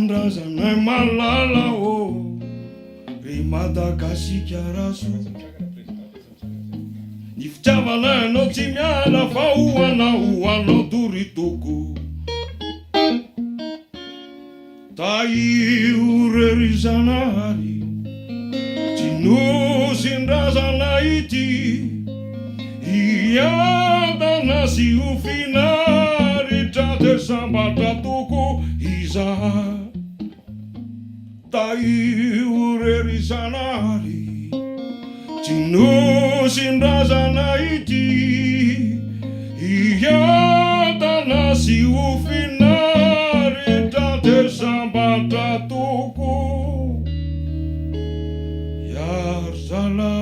Tanindrazanay Malala Re Madajazzcar Ny fitiavana anao tsy miala fa hoanao toritoko Taiorerizanary tsy nosindrazana ity iadana sy ho finaritra de sambatra toko iza taiorerizanary tsy nosindrazana ity iadana sy ho finaritra de sambatra toko yarzala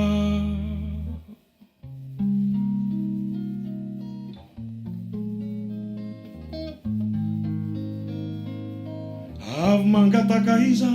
avy mangataka iza